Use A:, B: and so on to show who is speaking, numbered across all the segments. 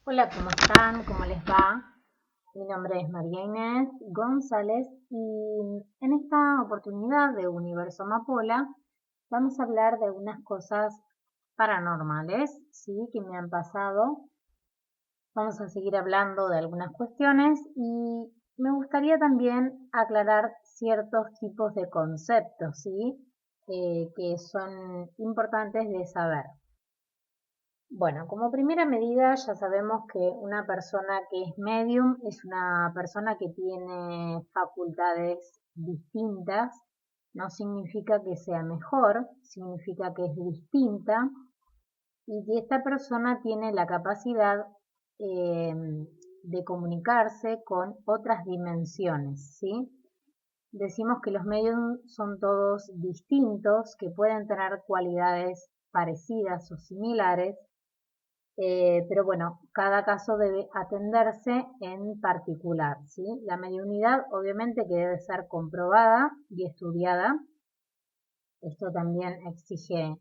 A: Hola, ¿cómo están? ¿Cómo les va? Mi nombre es María Inés González y en esta oportunidad de Universo Amapola vamos a hablar de algunas cosas paranormales, ¿sí? Que me han pasado. Vamos a seguir hablando de algunas cuestiones y me gustaría también aclarar ciertos tipos de conceptos, ¿sí? Que son importantes de saber. Bueno, como primera medida ya sabemos que una persona que es medium es una persona que tiene facultades distintas. No significa que sea mejor, significa que es distinta y que esta persona tiene la capacidad eh, de comunicarse con otras dimensiones, ¿sí? Decimos que los mediums son todos distintos, que pueden tener cualidades parecidas o similares, pero bueno, cada caso debe atenderse en particular, ¿sí? La mediunidad obviamente que debe ser comprobada y estudiada. Esto también exige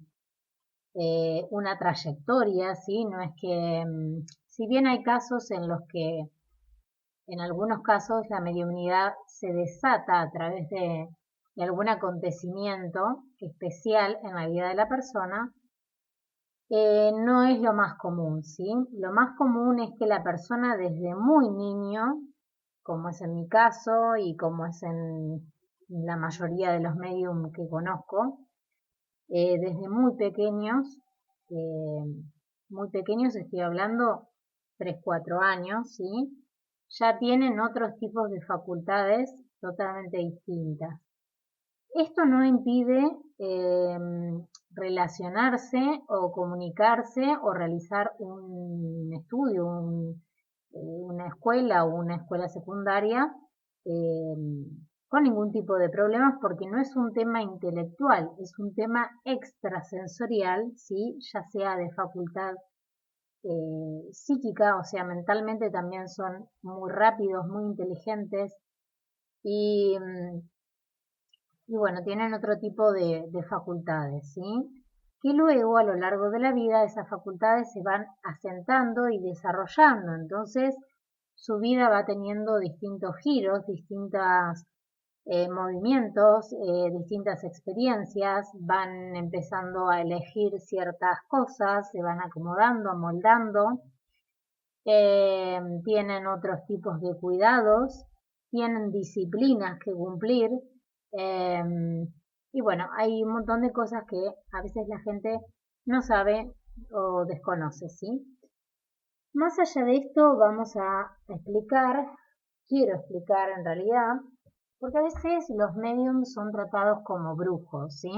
A: una trayectoria, ¿sí? No es que, si bien hay casos en los que, en algunos casos, la mediunidad se desata a través de algún acontecimiento especial en la vida de la persona, no es lo más común, ¿sí? Lo más común es que la persona desde muy niño, como es en mi caso y como es en la mayoría de los medium que conozco, desde eh, muy pequeños estoy hablando 3 4 años, ¿sí? Ya tienen otros tipos de facultades totalmente distintas. Esto no impide relacionarse o comunicarse o realizar un estudio, una escuela o una escuela secundaria eh, con ningún tipo de problemas porque no es un tema intelectual, es un tema extrasensorial, ¿sí? Ya sea de facultad psíquica, o sea, mentalmente también son muy rápidos, muy inteligentes y bueno, tienen otro tipo de facultades, ¿sí? Que luego a lo largo de la vida esas facultades se van asentando y desarrollando, entonces su vida va teniendo distintos giros, distintos movimientos, distintas experiencias, van empezando a elegir ciertas cosas, se van acomodando, amoldando, tienen otros tipos de cuidados, tienen disciplinas que cumplir, eh, y bueno, hay un montón de cosas que a veces la gente no sabe o desconoce, ¿sí? Más allá de esto, vamos a explicar, quiero explicar en realidad, porque a veces los mediums son tratados como brujos, ¿sí?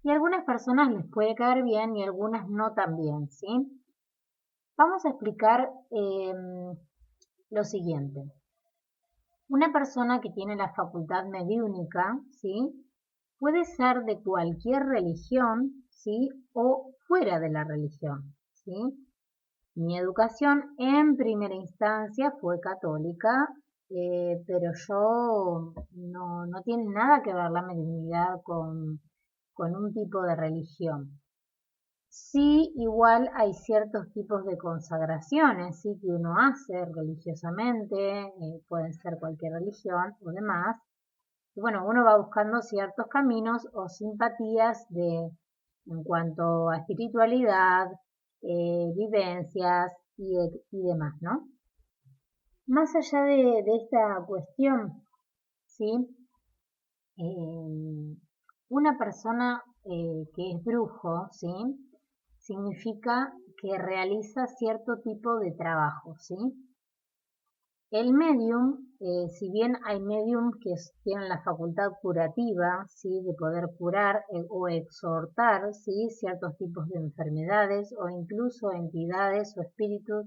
A: Y a algunas personas les puede caer bien y a algunas no tan bien, ¿sí? Vamos a explicar lo siguiente. Una persona que tiene la facultad mediúnica, ¿sí? Puede ser de cualquier religión, ¿sí? O fuera de la religión, ¿sí? Mi educación en primera instancia fue católica, pero yo no tiene nada que ver la mediunidad con un tipo de religión. Sí, igual hay ciertos tipos de consagraciones, sí, que uno hace religiosamente, pueden ser cualquier religión o demás. Y bueno, uno va buscando ciertos caminos o simpatías en cuanto a espiritualidad, vivencias y demás, ¿no? Más allá de esta cuestión, ¿sí? Eh, una persona que es brujo, ¿sí? Significa que realiza cierto tipo de trabajo, ¿sí? El medium, si bien hay medium que tienen la facultad curativa, ¿sí? De poder curar o exhortar, ¿sí? Ciertos tipos de enfermedades o incluso entidades o espíritus,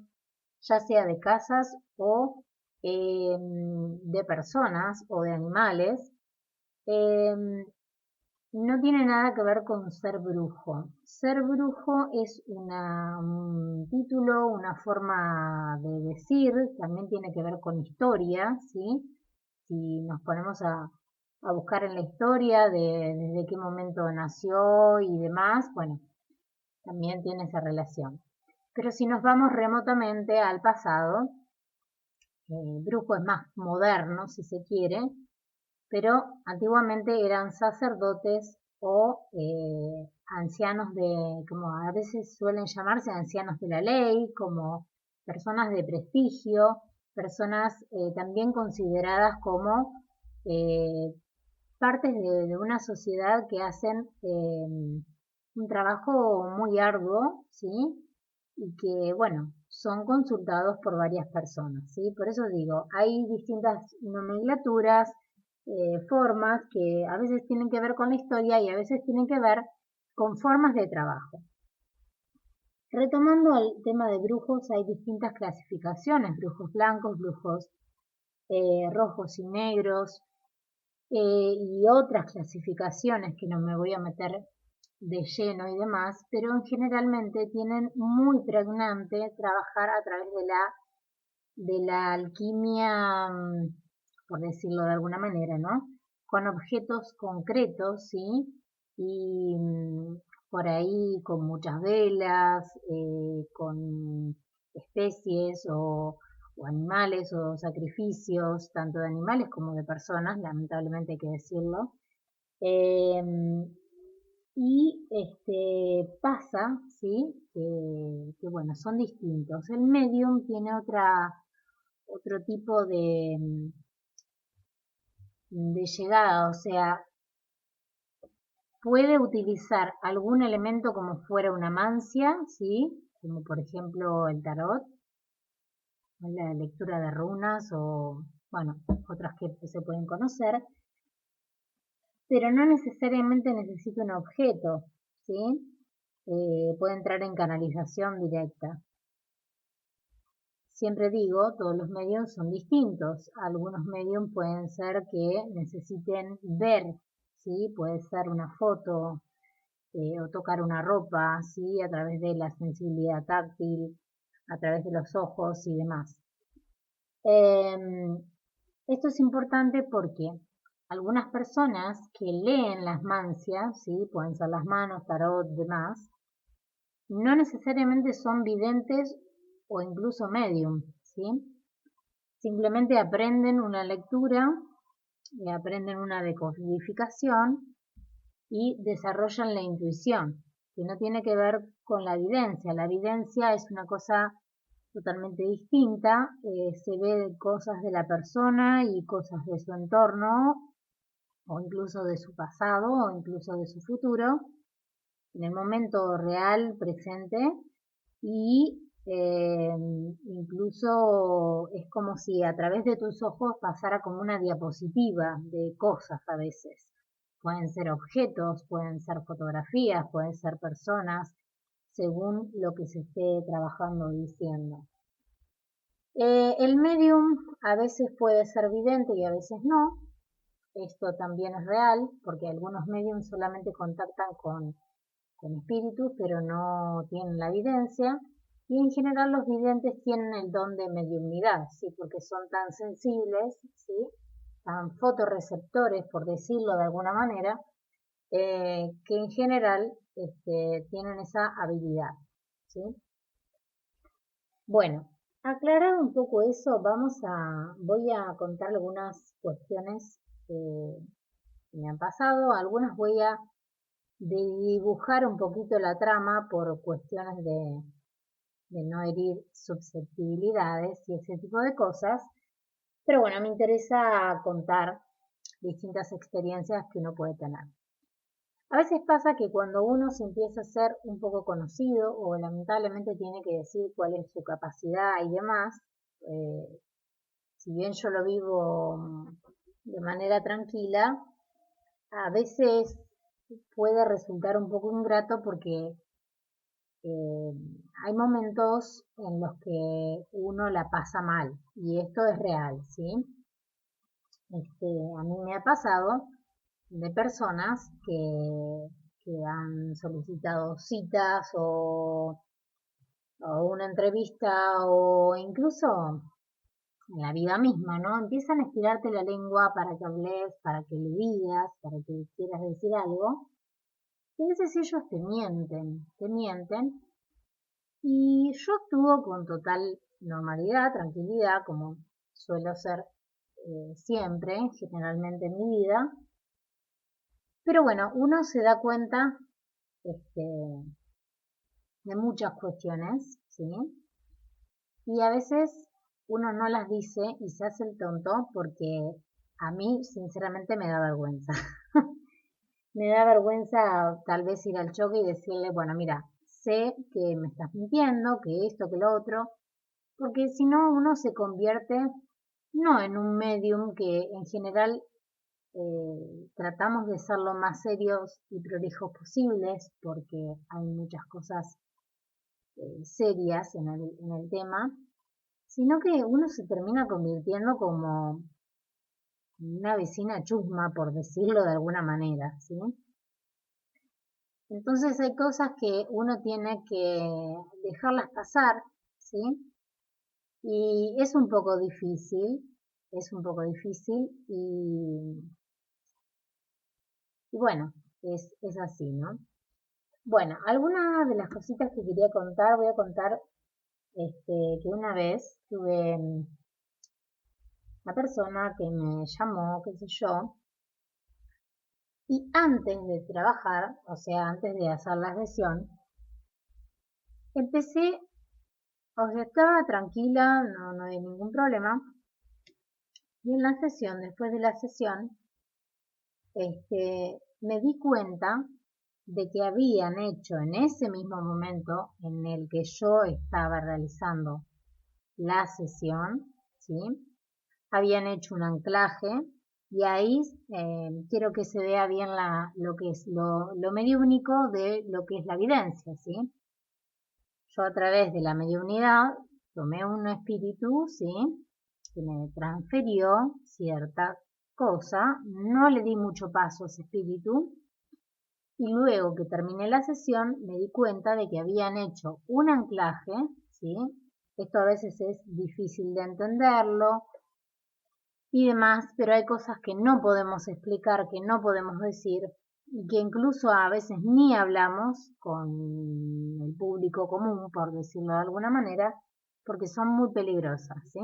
A: ya sea de casas o de personas o de animales, eh, no tiene nada que ver con ser brujo. Ser brujo es un título, una forma de decir, también tiene que ver con historia, ¿sí? Si nos ponemos a buscar en la historia de desde qué momento nació y demás, bueno, también tiene esa relación. Pero si nos vamos remotamente al pasado, brujo es más moderno, si se quiere, pero antiguamente eran sacerdotes o ancianos como a veces suelen llamarse ancianos de la ley, como personas de prestigio, personas también consideradas como partes de una sociedad que hacen un trabajo muy arduo, ¿sí? Y que, bueno, son consultados por varias personas, ¿sí? Por eso digo, hay distintas nomenclaturas, formas que a veces tienen que ver con la historia y a veces tienen que ver con formas de trabajo. Retomando el tema de brujos, hay distintas clasificaciones, brujos blancos, brujos rojos y negros, y otras clasificaciones que no me voy a meter de lleno y demás, pero generalmente tienen muy pregnante trabajar a través de la alquimia, por decirlo de alguna manera, ¿no? Con objetos concretos, ¿sí? Y por ahí con muchas velas, con especies o animales o sacrificios, tanto de animales como de personas, lamentablemente hay que decirlo. Y pasa, ¿sí? Que bueno, son distintos. El medium tiene otro tipo de llegada, o sea, puede utilizar algún elemento como fuera una mancia, ¿sí? Como por ejemplo el tarot, la lectura de runas o, bueno, otras que se pueden conocer, pero no necesariamente necesita un objeto, ¿sí? Puede entrar en canalización directa. Siempre digo, todos los medios son distintos. Algunos medios pueden ser que necesiten ver, ¿sí? Puede ser una foto o tocar una ropa, ¿sí? A través de la sensibilidad táctil, a través de los ojos y demás. Esto es importante porque algunas personas que leen las mancias, ¿sí? Pueden ser las manos, tarot, demás, no necesariamente son videntes o incluso medium, ¿sí? Simplemente aprenden una lectura, aprenden una decodificación y desarrollan la intuición, que no tiene que ver con la evidencia. La evidencia es una cosa totalmente distinta, se ve cosas de la persona y cosas de su entorno, o incluso de su pasado, o incluso de su futuro, en el momento real, presente, y incluso es como si a través de tus ojos pasara como una diapositiva de cosas a veces. Pueden ser objetos, pueden ser fotografías, pueden ser personas, según lo que se esté trabajando o diciendo. El medium a veces puede ser vidente y a veces no. Esto también es real, porque algunos mediums solamente contactan con espíritus, pero no tienen la evidencia. Y en general los videntes tienen el don de mediumnidad, ¿sí? Porque son tan sensibles, ¿sí? Tan fotorreceptores, por decirlo de alguna manera, que en general tienen esa habilidad, ¿sí? Bueno, aclarado un poco eso, voy a contar algunas cuestiones que me han pasado, algunas voy a dibujar un poquito la trama por cuestiones de no herir susceptibilidades y ese tipo de cosas, pero bueno, me interesa contar distintas experiencias que uno puede tener. A veces pasa que cuando uno se empieza a ser un poco conocido o lamentablemente tiene que decir cuál es su capacidad y demás, si bien yo lo vivo de manera tranquila, a veces puede resultar un poco ingrato porque eh, hay momentos en los que uno la pasa mal y esto es real, ¿sí? A mí me ha pasado de personas que han solicitado citas o una entrevista o incluso en la vida misma, ¿no? Empiezan a estirarte la lengua para que hables, para que le digas, para que quieras decir algo. Y a veces ellos te mienten, Y yo actúo con total normalidad, tranquilidad, como suelo ser siempre, generalmente en mi vida. Pero bueno, uno se da cuenta este, de muchas cuestiones, ¿sí? Y a veces uno no las dice y se hace el tonto porque a mí sinceramente me da vergüenza. Me da vergüenza tal vez ir al choque y decirle, bueno, mira, sé que me estás mintiendo, que esto, que lo otro, porque si no uno se convierte no en un medium que en general tratamos de ser lo más serios y prolijos posibles porque hay muchas cosas serias en el tema, sino que uno se termina convirtiendo como una vecina chusma, por decirlo de alguna manera, ¿sí? Entonces hay cosas que uno tiene que dejarlas pasar, ¿sí? Y es un poco difícil y bueno, es así, ¿no? Bueno, algunas de las cositas que quería contar, voy a contar que una vez tuve una persona que me llamó, qué sé yo, y antes de trabajar, o sea, antes de hacer la sesión, empecé, o sea, estaba tranquila, no hay ningún problema, y en la sesión, después de la sesión, me di cuenta de que habían hecho en ese mismo momento en el que yo estaba realizando la sesión, ¿sí? Habían hecho un anclaje y ahí quiero que se vea bien lo que es lo mediúnico de lo que es la evidencia, ¿sí? Yo a través de la mediunidad tomé un espíritu, ¿sí? Que me transfirió cierta cosa, no le di mucho paso a ese espíritu y luego que terminé la sesión me di cuenta de que habían hecho un anclaje, ¿sí? Esto a veces es difícil de entenderlo y demás, pero hay cosas que no podemos explicar, que no podemos decir y que incluso a veces ni hablamos con el público común, por decirlo de alguna manera, porque son muy peligrosas, ¿sí?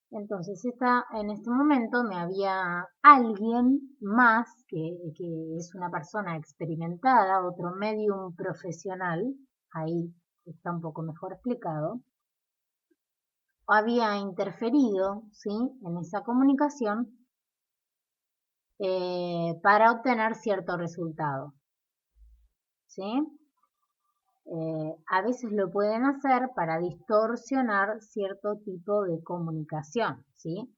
A: Entonces, en este momento me había alguien más que es una persona experimentada, otro medium profesional, ahí está un poco mejor explicado, había interferido, ¿sí? En esa comunicación para obtener cierto resultado, ¿sí? A veces lo pueden hacer para distorsionar cierto tipo de comunicación, ¿sí?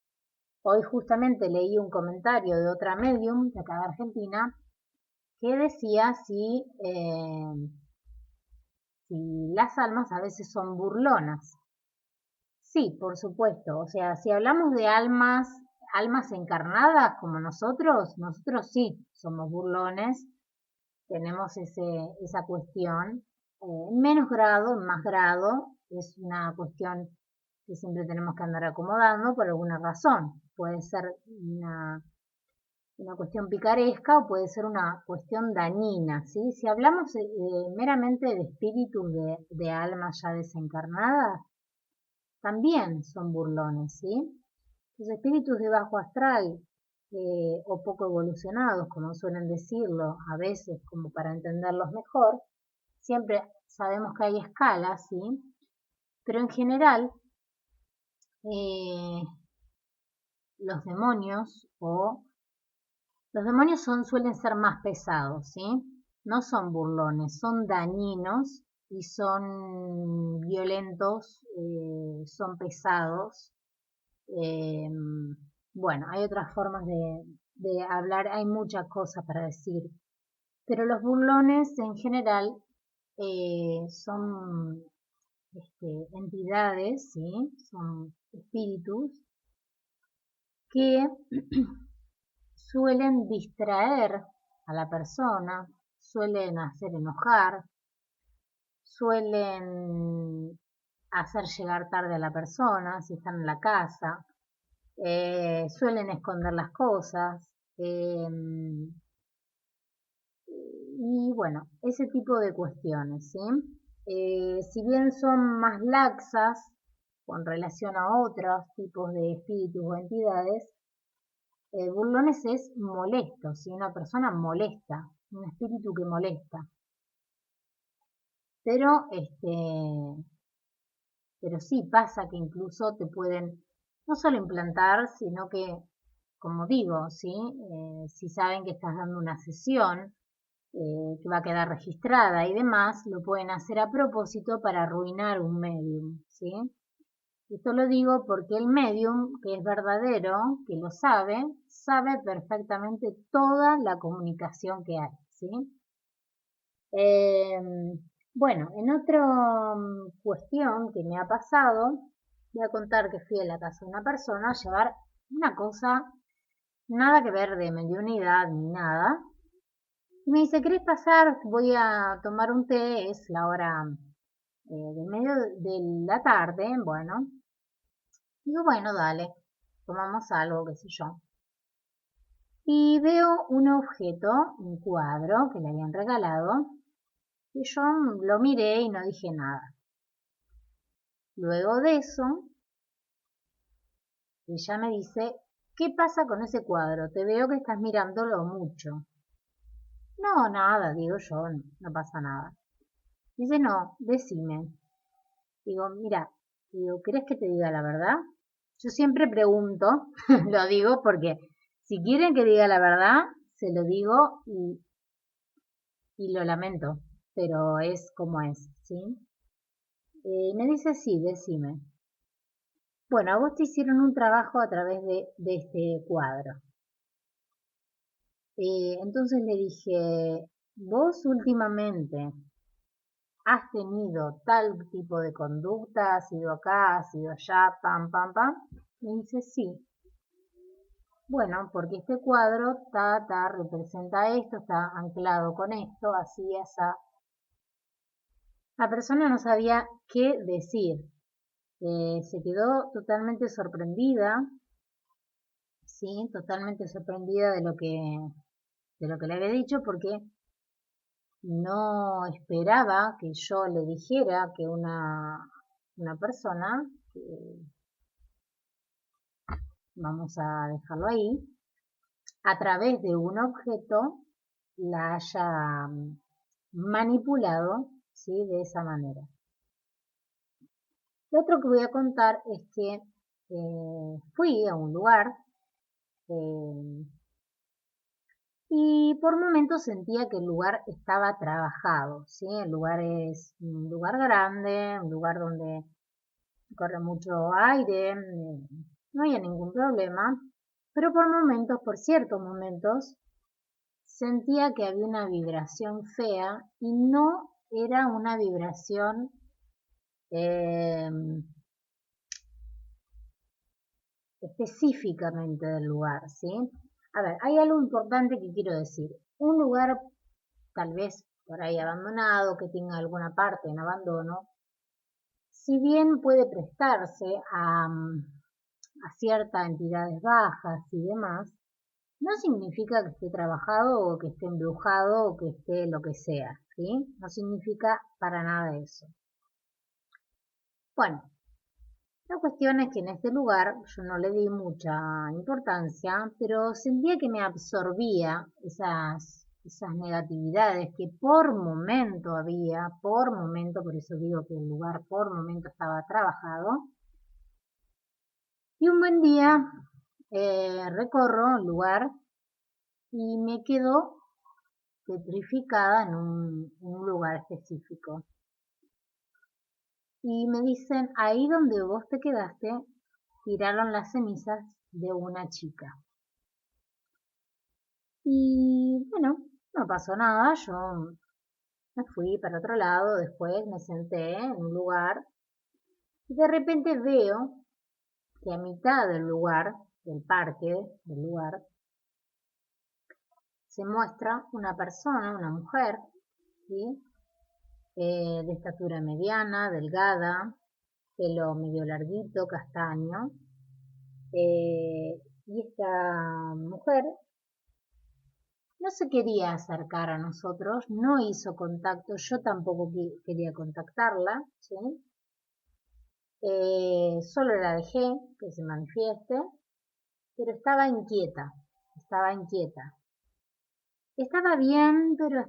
A: Hoy justamente leí un comentario de otra medium de acá de Argentina que decía si las almas a veces son burlonas. Sí, por supuesto. O sea, si hablamos de almas encarnadas como nosotros sí somos burlones, tenemos esa cuestión. En menos grado, en más grado, es una cuestión que siempre tenemos que andar acomodando por alguna razón. Puede ser una cuestión picaresca o puede ser una cuestión dañina, ¿sí? Si hablamos meramente de espíritus de almas ya desencarnadas, también son burlones, ¿sí? Los espíritus de bajo astral o poco evolucionados, como suelen decirlo, a veces como para entenderlos mejor, siempre sabemos que hay escalas, ¿sí? Pero en general, eh, los demonios o los demonios suelen ser más pesados, ¿sí? No son burlones, son dañinos y son violentos, son pesados. Eh, bueno, hay otras formas de hablar, hay muchas cosas para decir, pero los burlones en general son entidades, ¿sí? Son espíritus que suelen distraer a la persona, suelen hacer enojar, suelen hacer llegar tarde a la persona si están en la casa, suelen esconder las cosas y bueno, ese tipo de cuestiones, ¿sí? Si bien son más laxas con relación a otros tipos de espíritus o entidades, burlones es molesto, ¿sí? Una persona molesta, un espíritu que molesta. Pero, pero sí pasa que incluso te pueden no solo implantar, sino que, como digo, ¿sí? Si saben que estás dando una sesión, que va a quedar registrada y demás, lo pueden hacer a propósito para arruinar un medium, ¿sí? Esto lo digo porque el medium, que es verdadero, que lo sabe, sabe perfectamente toda la comunicación que hay, ¿sí? Bueno, en otra cuestión que me ha pasado, voy a contar que fui a la casa de una persona a llevar una cosa, nada que ver de mediunidad ni nada. Y me dice, ¿querés pasar? Voy a tomar un té, es la hora del medio de la tarde, bueno. Digo, bueno, dale, tomamos algo, qué sé yo. Y veo un objeto, un cuadro que le habían regalado, y yo lo miré y no dije nada. Luego de eso, ella me dice, ¿qué pasa con ese cuadro? Te veo que estás mirándolo mucho. No, nada, digo yo, no pasa nada. Dice, no, decime. Digo, mira, digo, ¿querés que te diga la verdad? Yo siempre pregunto, lo digo porque si quieren que diga la verdad, se lo digo y lo lamento, pero es como es, ¿sí? Me dice, sí, decime. Bueno, a vos te hicieron un trabajo a través de este cuadro. Entonces le dije, vos últimamente has tenido tal tipo de conducta, has ido acá, has ido allá, pam, pam, pam. Me dice, sí. Bueno, porque este cuadro representa esto, está anclado con esto, así, esa. La persona no sabía qué decir. Se quedó totalmente sorprendida, sí, totalmente sorprendida de lo que le había dicho, porque no esperaba que yo le dijera que una persona, que vamos a dejarlo ahí, a través de un objeto la haya manipulado, ¿sí? De esa manera. Lo otro que voy a contar es que fui a un lugar eh, y por momentos sentía que el lugar estaba trabajado, ¿sí? El lugar es un lugar grande, un lugar donde corre mucho aire, no había ningún problema, pero por momentos, por ciertos momentos, sentía que había una vibración fea y no era una vibración eh, específicamente del lugar, ¿sí? A ver, hay algo importante que quiero decir. Un lugar tal vez por ahí abandonado, que tenga alguna parte en abandono, si bien puede prestarse a ciertas entidades bajas y demás, no significa que esté trabajado o que esté embrujado o que esté lo que sea, ¿sí? No significa para nada eso. Bueno, la cuestión es que en este lugar yo no le di mucha importancia, pero sentía que me absorbía esas negatividades que por momento había, por momento, por eso digo que el lugar por momento estaba trabajado. Y un buen día recorro el lugar y me quedo petrificada en un lugar específico. Y me dicen, ahí donde vos te quedaste, tiraron las cenizas de una chica. Y bueno, no pasó nada, yo me fui para otro lado, después me senté en un lugar y de repente veo que a mitad del lugar, del parque, del lugar, se muestra una persona, una mujer, ¿sí? De estatura mediana, delgada, pelo medio larguito, castaño. Y esta mujer no se quería acercar a nosotros, no hizo contacto, yo tampoco quería contactarla, ¿sí? Solo la dejé que se manifieste, pero estaba inquieta, estaba inquieta. Estaba bien, pero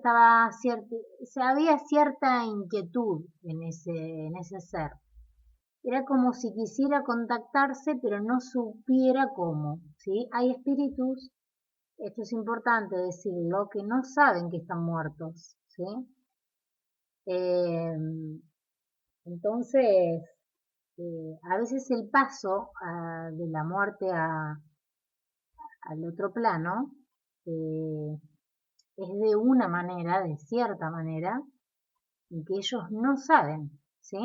A: había cierta inquietud en ese ser. Era como si quisiera contactarse, pero no supiera cómo, ¿sí? Hay espíritus, esto es importante decirlo, que no saben que están muertos, ¿sí? Eh, entonces, a veces el paso de la muerte al otro plano eh, es de una manera, de cierta manera, y que ellos no saben, ¿sí?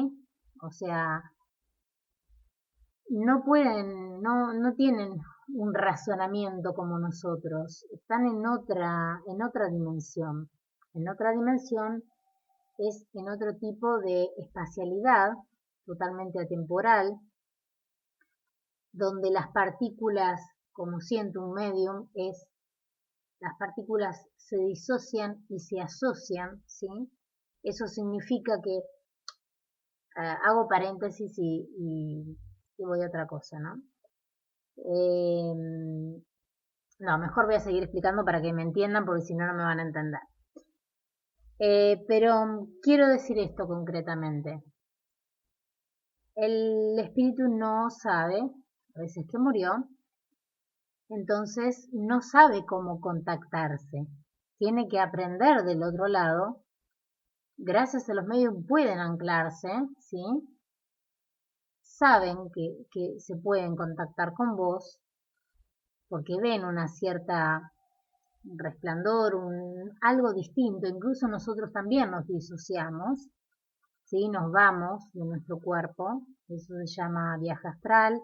A: O sea, no pueden, no tienen un razonamiento como nosotros, están en otra dimensión. En otra dimensión es en otro tipo de espacialidad, totalmente atemporal, donde las partículas, como siente un medium, las partículas se disocian y se asocian, ¿sí? Eso significa que, hago paréntesis y voy a otra cosa, ¿no? No, mejor voy a seguir explicando para que me entiendan, porque si no, no me van a entender. Pero quiero decir esto concretamente. El espíritu no sabe, a veces que murió, entonces no sabe cómo contactarse. Tiene que aprender del otro lado. Gracias a los medios pueden anclarse, ¿sí? Saben que se pueden contactar con vos porque ven una cierta resplandor, algo distinto. Incluso nosotros también nos disociamos, ¿sí? Nos vamos de nuestro cuerpo. Eso se llama viaje astral,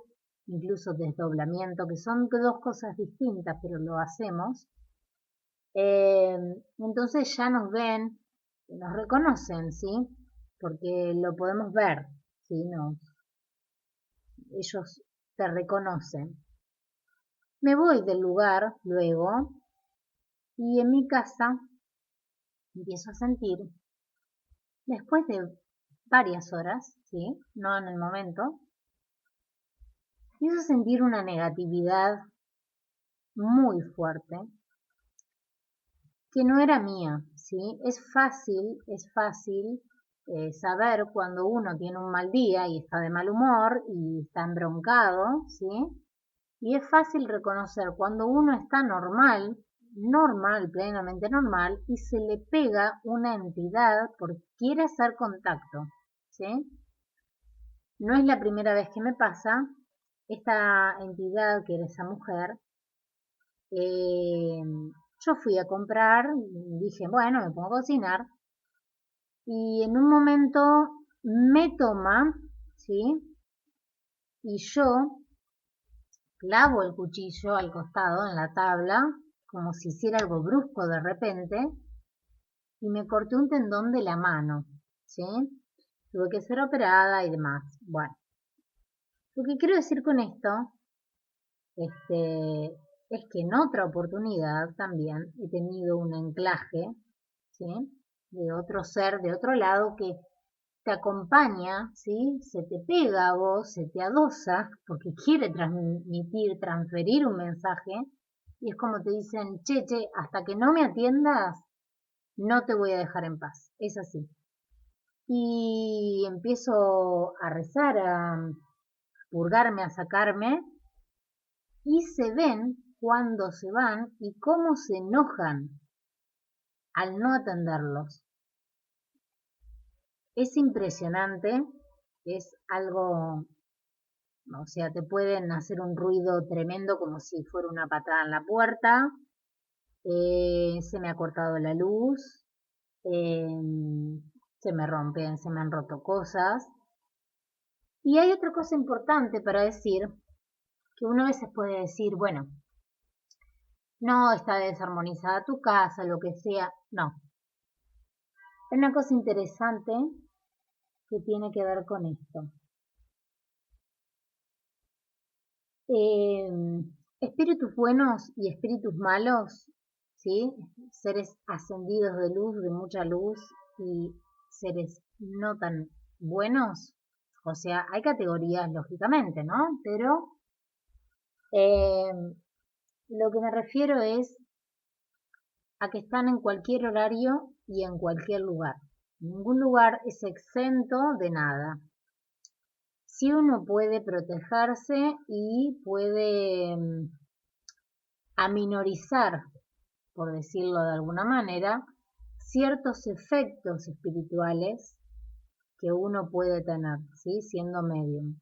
A: incluso desdoblamiento, que son dos cosas distintas, pero lo hacemos. Entonces ya nos ven, nos reconocen, ¿sí? Porque lo podemos ver, ¿sí? Ellos te reconocen. Me voy del lugar luego y en mi casa empiezo a sentir, después de varias horas, ¿sí? No en el momento, empiezo a sentir una negatividad muy fuerte que no era mía, ¿sí? Es fácil saber cuando uno tiene un mal día y está de mal humor y está embroncado, ¿sí? Y es fácil reconocer cuando uno está normal, plenamente normal, y se le pega una entidad porque quiere hacer contacto, ¿sí? No es la primera vez que me pasa. Esta entidad, que era esa mujer, eh, yo fui a comprar, dije, bueno, me pongo a cocinar, y en un momento me toma, ¿sí? Y yo clavo el cuchillo al costado en la tabla, como si hiciera algo brusco de repente, y me corté un tendón de la mano, ¿sí? Tuve que ser operada y demás. Bueno, lo que quiero decir con esto, es que en otra oportunidad también he tenido un anclaje, ¿sí? De otro ser, de otro lado, que te acompaña, ¿sí? Se te pega a vos, se te adosa, porque quiere transmitir, transferir un mensaje, y es como te dicen, che, hasta que no me atiendas, no te voy a dejar en paz. Es así. Y empiezo a rezar, a purgarme, a sacarme, y se ven cuando se van y cómo se enojan al no atenderlos. Es impresionante, es algo, o sea, te pueden hacer un ruido tremendo como si fuera una patada en la puerta. Se me ha cortado la luz, eh, se me han roto cosas. Y hay otra cosa importante para decir, que uno a veces puede decir, bueno, no está desarmonizada tu casa, lo que sea. No. Hay una cosa interesante que tiene que ver con esto. Eh, espíritus buenos y espíritus malos ¿sí? Seres ascendidos de luz, de mucha luz, y seres no tan buenos. O sea, hay categorías, lógicamente, ¿no? Pero eh, lo que me refiero es a que están en cualquier horario y en cualquier lugar. Ningún lugar es exento de nada. Sí, uno puede protegerse y puede aminorizar, por decirlo de alguna manera, ciertos efectos espirituales que uno puede tener, ¿sí? Siendo medium.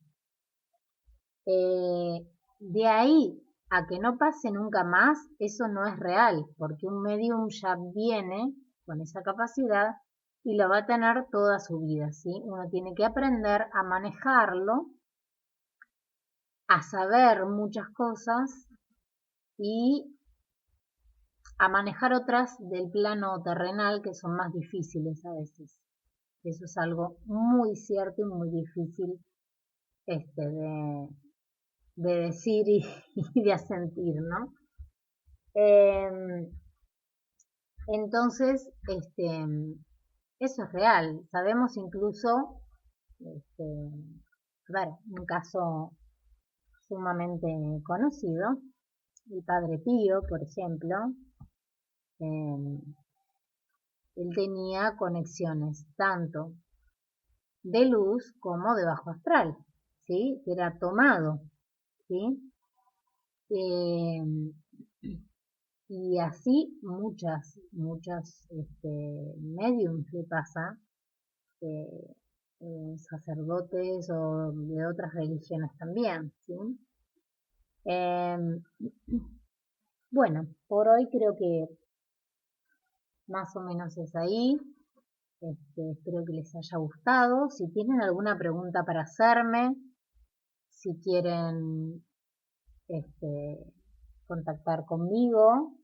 A: De ahí a que no pase nunca más, eso no es real, porque un medium ya viene con esa capacidad y lo va a tener toda su vida, ¿sí? Uno tiene que aprender a manejarlo, a saber muchas cosas y a manejar otras del plano terrenal que son más difíciles a veces. Eso es algo muy cierto y muy difícil de decir y de asentir, ¿no? Entonces, eso es real. Sabemos incluso, un caso sumamente conocido, el Padre Pío, por ejemplo, eh, él tenía conexiones tanto de luz como de bajo astral, ¿sí? Era tomado, ¿sí? Eh, y así muchas mediums le pasa, sacerdotes o de otras religiones también, ¿sí? Eh, bueno, por hoy creo que más o menos es ahí. Espero que les haya gustado. Si tienen alguna pregunta para hacerme, si quieren contactar conmigo.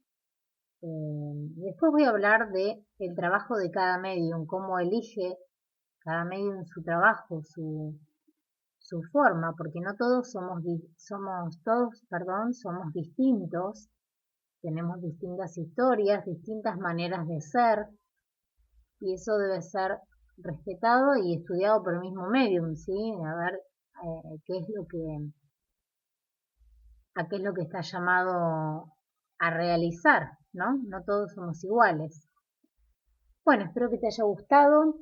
A: Después voy a hablar de el trabajo de cada medium, cómo elige cada medium su trabajo, su forma, porque no todos somos distintos, tenemos distintas historias, distintas maneras de ser, y eso debe ser respetado y estudiado por el mismo medium, ¿sí? A ver qué es lo que a qué es lo que está llamado a realizar, ¿no? No todos somos iguales. Bueno, espero que te haya gustado,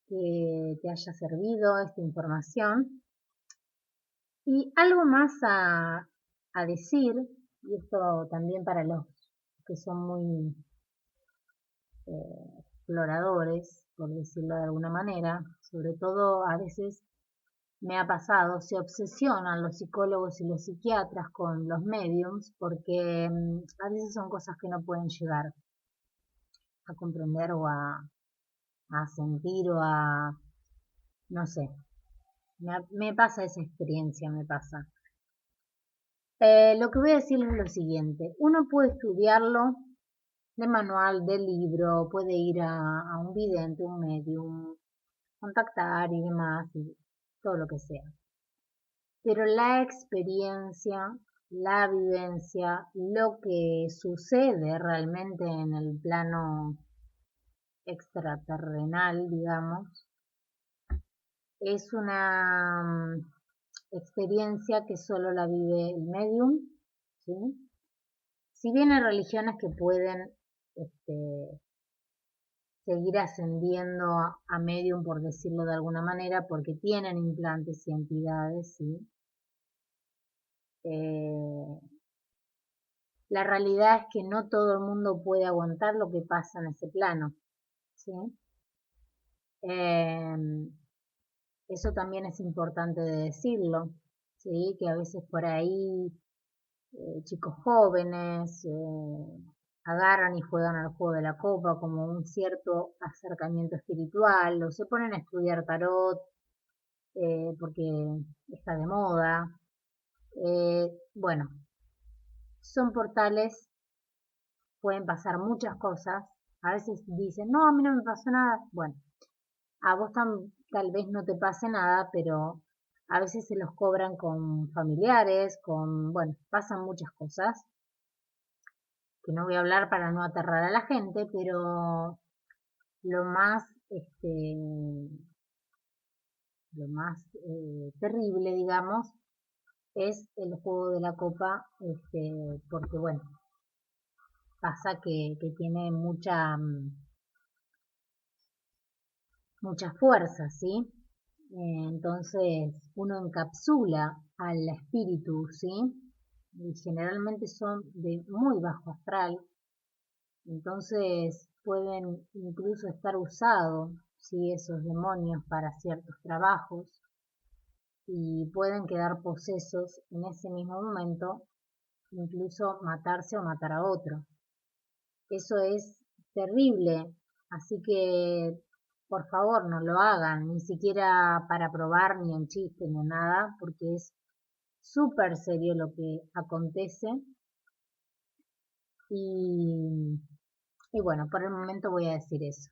A: que te haya servido esta información. Y algo más a decir, y esto también para los que son muy exploradores, por decirlo de alguna manera, sobre todo a veces me ha pasado, se obsesionan los psicólogos y los psiquiatras con los mediums porque a veces son cosas que no pueden llegar a comprender o a sentir o a, no sé, me pasa esa experiencia, me pasa. Lo que voy a decir es lo siguiente, uno puede estudiarlo de manual, de libro, puede ir a un vidente, un medium, contactar y demás, y todo lo que sea. Pero la experiencia, la vivencia, lo que sucede realmente en el plano extraterrenal, digamos, es una experiencia que solo la vive el medium, ¿sí? Si bien hay religiones que pueden seguir ascendiendo a medium, por decirlo de alguna manera, porque tienen implantes y entidades, ¿sí? La realidad es que no todo el mundo puede aguantar lo que pasa en ese plano, ¿sí? Eso también es importante de decirlo, ¿sí? Que a veces por ahí chicos jóvenes agarran y juegan al juego de la copa como un cierto acercamiento espiritual, o se ponen a estudiar tarot porque está de moda. Bueno, son portales, pueden pasar muchas cosas. A veces dicen, no, a mí no me pasó nada. Bueno, a vos tal vez no te pase nada, pero a veces se los cobran con familiares, bueno, pasan muchas cosas. que no voy a hablar para no aterrar a la gente, pero lo más, terrible, digamos, es el juego de la copa, porque bueno, pasa que tiene mucha fuerza, ¿sí? Entonces uno encapsula al espíritu, ¿sí? Y generalmente son de muy bajo astral, entonces pueden incluso estar usados, ¿sí? Esos demonios para ciertos trabajos y pueden quedar posesos en ese mismo momento, incluso matarse o matar a otro. Eso es terrible, así que por favor no lo hagan, ni siquiera para probar, ni en chiste, ni en nada, porque es súper serio lo que acontece. Y, y bueno, por el momento voy a decir eso.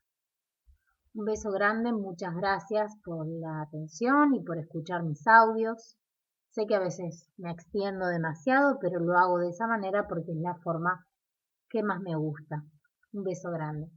A: Un beso grande, muchas gracias por la atención y por escuchar mis audios. Sé que a veces me extiendo demasiado, pero lo hago de esa manera porque es la forma que más me gusta. Un beso grande.